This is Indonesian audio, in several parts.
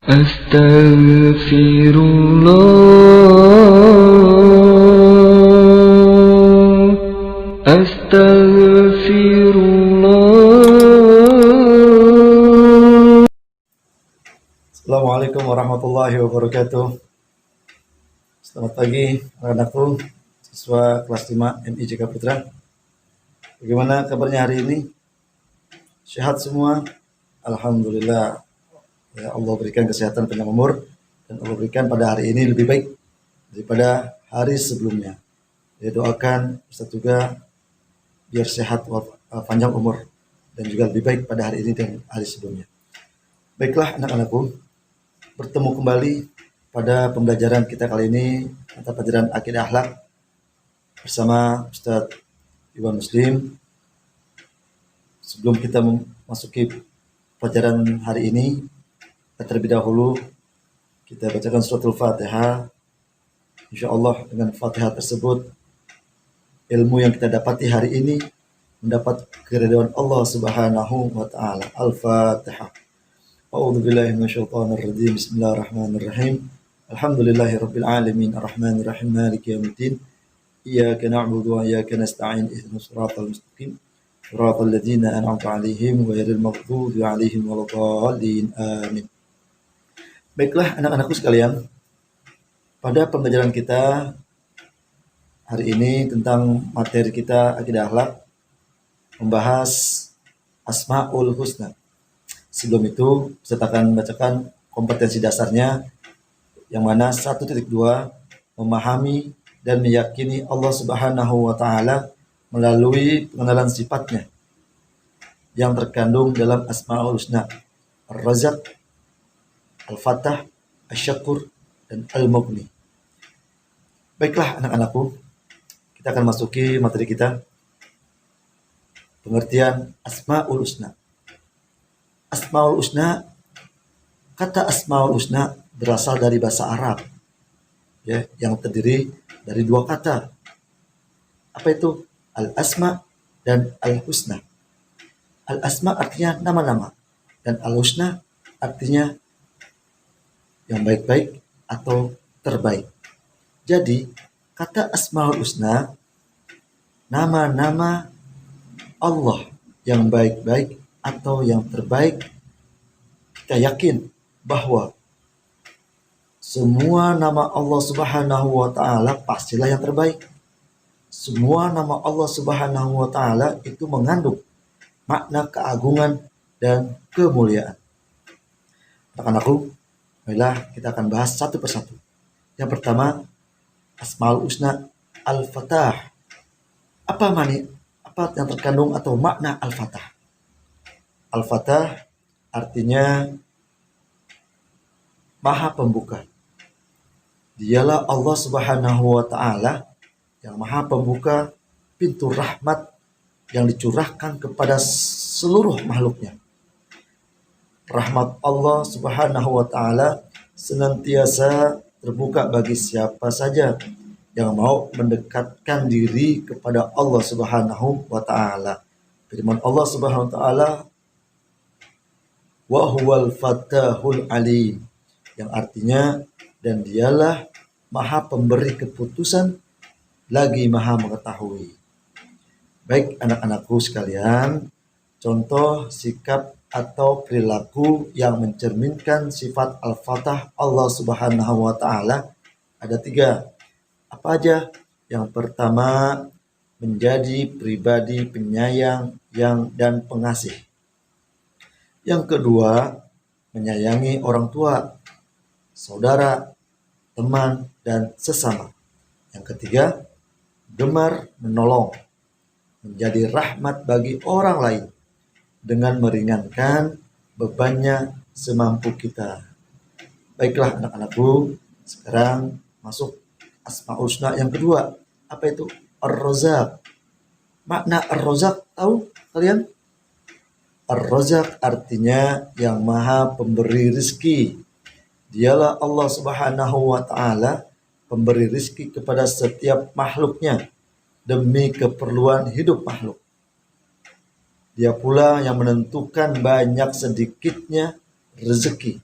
Astaghfirullah, astaghfirullah. Assalamualaikum warahmatullahi wabarakatuh. Selamat pagi anak-anakku, siswa kelas 5 MIJK Putra. Bagaimana kabarnya hari ini? Sehat semua? Alhamdulillah. Ya Allah berikan kesehatan panjang umur dan Allah berikan pada hari ini lebih baik daripada hari sebelumnya. Ya, doakan Ustaz juga biar sehat panjang umur dan juga lebih baik pada hari ini dan hari sebelumnya. Baiklah anak-anakku, bertemu kembali pada pembelajaran kita kali ini mata pelajaran akidah akhlak bersama Ustaz Iwan Muslim. Sebelum kita memasuki pelajaran hari ini, terlebih dahulu kita bacakan suratul Fatihah. Insyaallah dengan Fatihah tersebut ilmu yang kita dapati hari ini mendapat keridhaan Allah Subhanahu wa taala. Al-Fatihah. A'udzu billahi minasyaitonir rajim. Bismillahirrahmanirrahim. Alhamdulillahirabbil alamin arrahmanir rahim maliki yaumiddin. Iyyaka na'budu wa iyyaka nasta'in ihdinas siratal mustaqim. Siratal ladzina an'amta 'alaihim ghairil maghdubi 'alaihim waladdallin. Amin. Baiklah anak-anakku sekalian, pada pembelajaran kita hari ini tentang materi kita akidah akhlak membahas Asmaul Husna. Sebelum itu, saya akan bacakan kompetensi dasarnya yang mana 1.2 memahami dan meyakini Allah Subhanahu wa taala melalui pengenalan sifatnya yang terkandung dalam Asmaul Husna, Ar-Razzaq, Al-Fattah, Asy-Syakur, dan Al-Mughni. Baiklah anak-anakku, kita akan masuki materi kita. Pengertian Asmaul Husna. Asmaul Husna, kata Asmaul Husna berasal dari bahasa Arab, ya, yang terdiri dari dua kata. Apa itu? Al-Asma dan Al-Husna. Al-Asma artinya nama-nama, dan Al-Husna artinya yang baik-baik atau terbaik. Jadi, kata Asmaul Husna, nama-nama Allah yang baik-baik atau yang terbaik. Kita yakin bahwa semua nama Allah Subhanahu wa taala pastilah yang terbaik. Semua nama Allah Subhanahu wa taala itu mengandung makna keagungan dan kemuliaan. Anak-anakku, marilah kita akan bahas satu persatu. Yang pertama, Asmaul Husna Al-Fatah. Apa yang terkandung atau makna Al-Fatah? Al-Fatah artinya Maha Pembuka. Dialah Allah Subhanahu wa taala yang Maha Pembuka pintu rahmat yang dicurahkan kepada seluruh makhluknya. Rahmat Allah Subhanahu wa taala senantiasa terbuka bagi siapa saja yang mau mendekatkan diri kepada Allah Subhanahu wa taala. Firman Allah Subhanahu wa taala, wa huwal fattahul alim, yang artinya dan dialah Maha Pemberi keputusan lagi Maha Mengetahui. Baik anak-anakku sekalian, contoh sikap atau perilaku yang mencerminkan sifat Al-Fatah Allah Subhanahu wa taala ada 3. Apa aja? Yang pertama, menjadi pribadi penyayang dan pengasih. Yang kedua, menyayangi orang tua, saudara, teman, dan sesama. Yang ketiga, gemar menolong, menjadi rahmat bagi orang lain dengan meringankan bebannya semampu kita. Baiklah anak-anakku, sekarang masuk Asmaul Husna yang kedua. Apa itu? Ar-Razzaq. Makna Ar-Razzaq tahu kalian? Ar-Razzaq artinya yang Maha Pemberi rizki. Dialah Allah Subhanahu wa taala pemberi rizki kepada setiap makhluknya demi keperluan hidup makhluk. Dia pula yang menentukan banyak sedikitnya rezeki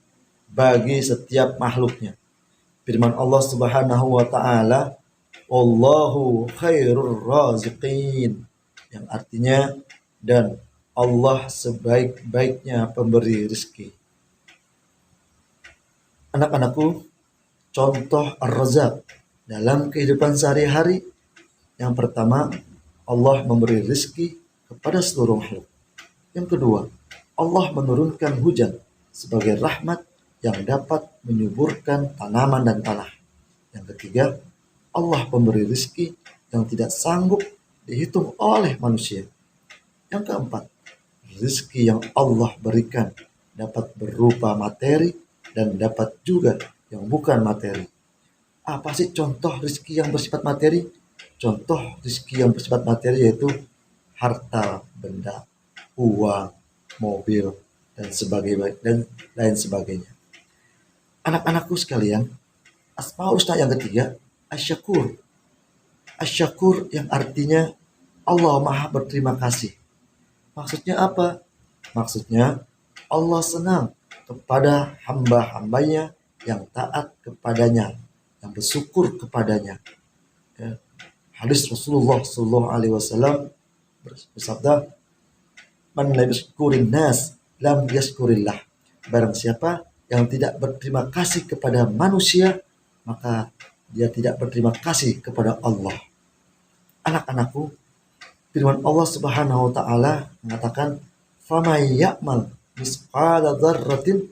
bagi setiap makhluknya. Firman Allah Subhanahu wa taala, "Wallahu khairur raziqin." Yang artinya, dan Allah sebaik-baiknya pemberi rezeki. Anak-anakku, contoh Ar-Razzaq dalam kehidupan sehari-hari. Yang pertama, Allah memberi rezeki kepada seluruh makhluk. Yang kedua, Allah menurunkan hujan sebagai rahmat yang dapat menyuburkan tanaman dan tanah. Yang ketiga, Allah memberi rezeki yang tidak sanggup dihitung oleh manusia. Yang keempat, rezeki yang Allah berikan dapat berupa materi dan dapat juga yang bukan materi. Apa sih contoh rezeki yang bersifat materi? Contoh rezeki yang bersifat materi yaitu harta benda, uang, mobil, dan lain sebagainya. Anak-anakku sekalian, Asmaul Husna yang ketiga, Asy-Syakur. Asy-Syakur yang artinya Allah Maha berterima kasih. Maksudnya apa? Maksudnya Allah senang kepada hamba-hambanya yang taat kepadanya, yang bersyukur kepadanya. Ya. Hadis Rasulullah Sallallahu Alaihi Wasallam bersabda, "Man la yashkurin nas, lam yashkurillah." Barang siapa yang tidak berterima kasih kepada manusia, maka dia tidak berterima kasih kepada Allah. Anak-anakku, firman Allah Subhanahu wa taala mengatakan, "Famay ya'mal misqala dzarratin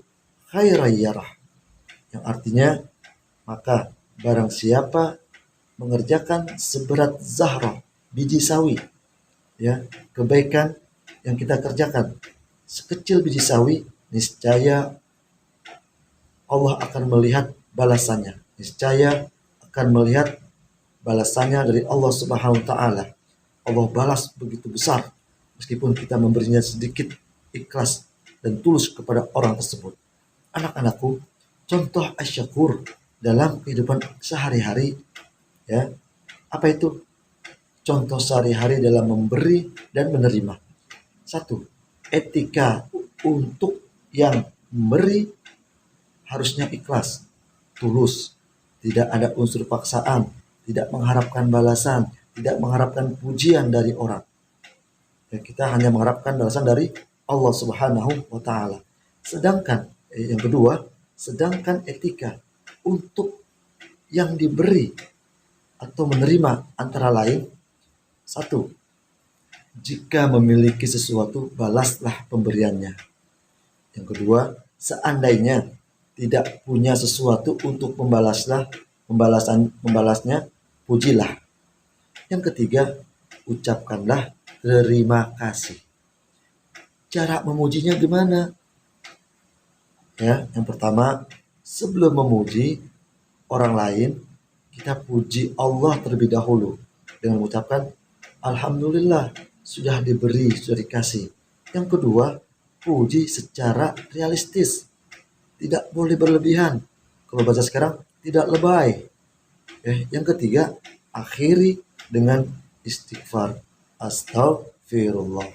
khairan yarah." Yang artinya, maka barang siapa mengerjakan seberat zahrah, biji sawi, ya, kebaikan yang kita kerjakan sekecil biji sawi, niscaya Allah akan melihat balasannya. Niscaya akan melihat balasannya dari Allah Subhanahu wa taala. Allah balas begitu besar meskipun kita memberinya sedikit ikhlas dan tulus kepada orang tersebut. Anak-anakku, contoh asy-syakur dalam kehidupan sehari-hari, ya. Apa itu? Contoh sehari-hari dalam memberi dan menerima. Satu, etika untuk yang memberi harusnya ikhlas, tulus, tidak ada unsur paksaan, tidak mengharapkan balasan, tidak mengharapkan pujian dari orang. Ya, kita hanya mengharapkan balasan dari Allah Subhanahu wa taala. Sedangkan yang kedua, sedangkan etika untuk yang diberi atau menerima antara lain, satu, jika memiliki sesuatu, balaslah pemberiannya. Yang kedua, seandainya tidak punya sesuatu untuk membalasnya, pujilah. Yang ketiga, ucapkanlah terima kasih. Cara memujinya gimana? Ya, yang pertama, sebelum memuji orang lain, kita puji Allah terlebih dahulu dengan mengucapkan alhamdulillah, sudah diberi, sudah dikasih. Yang kedua, puji secara realistis. Tidak boleh berlebihan. Kalau bahasa sekarang, tidak lebay. Yang ketiga, akhiri dengan istighfar. Astaghfirullah.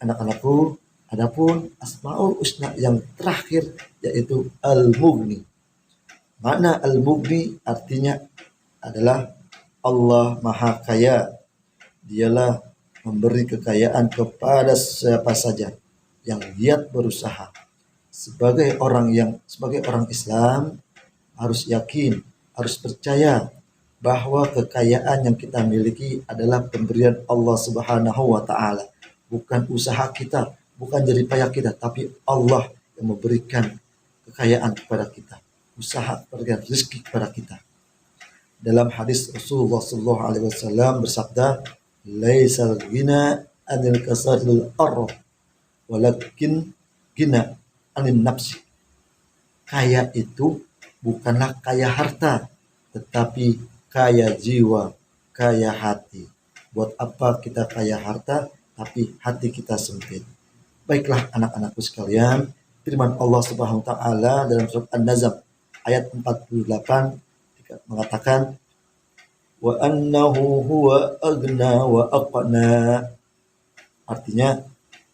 Anak-anakku, adapun Asmaul Husna yang terakhir yaitu Al-Mughni. Makna Al-Mughni artinya adalah Allah Maha Kaya. Dialah memberi kekayaan kepada siapa saja yang giat berusaha. Sebagai orang Islam harus yakin, harus percaya bahwa kekayaan yang kita miliki adalah pemberian Allah Subhanahu wa taala, bukan usaha kita, bukan jerih payah kita, tapi Allah yang memberikan kekayaan kepada kita, usaha memberikan rezeki kepada kita. Dalam hadis Rasulullah sallallahu alaihi wasallam bersabda, "Laisal ghina 'anil kasaril arad, walakin ghina 'anil nafsi." Kaya itu bukanlah kaya harta, tetapi kaya jiwa, kaya hati. Buat apa kita kaya harta, tapi hati kita sempit? Baiklah anak-anakku sekalian, firman Allah Subhanahu wa taala dalam surat An-Nazm ayat 48 mengatakan, wa annahu huwa aghna wa aqna. Artinya,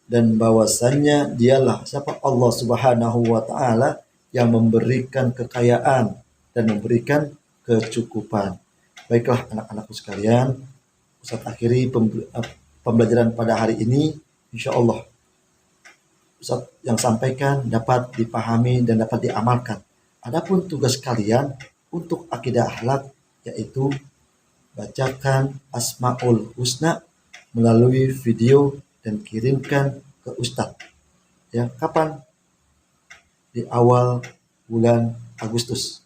dan bahwasannya dialah siapa Allah Subhanahu wa taala yang memberikan kekayaan dan memberikan kecukupan. Baiklah anak-anakku sekalian, Ustadz akhiri pembelajaran pada hari ini. Insya Allah Ustadz yang sampaikan dapat dipahami dan dapat diamalkan. Adapun tugas kalian untuk akidah akhlak yaitu bacakan Asmaul Husna melalui video dan kirimkan ke Ustadz. Ya, kapan? Di awal bulan Agustus,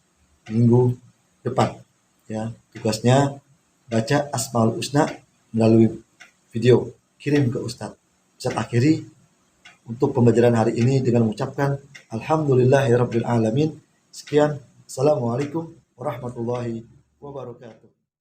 minggu depan. Ya, tugasnya baca Asmaul Husna melalui video, kirim ke Ustadz. Ustadz akhiri untuk pembelajaran hari ini dengan mengucapkan Alhamdulillahirabbil alamin. Sekian, Assalamualaikum warahmatullahi wabarakatuh.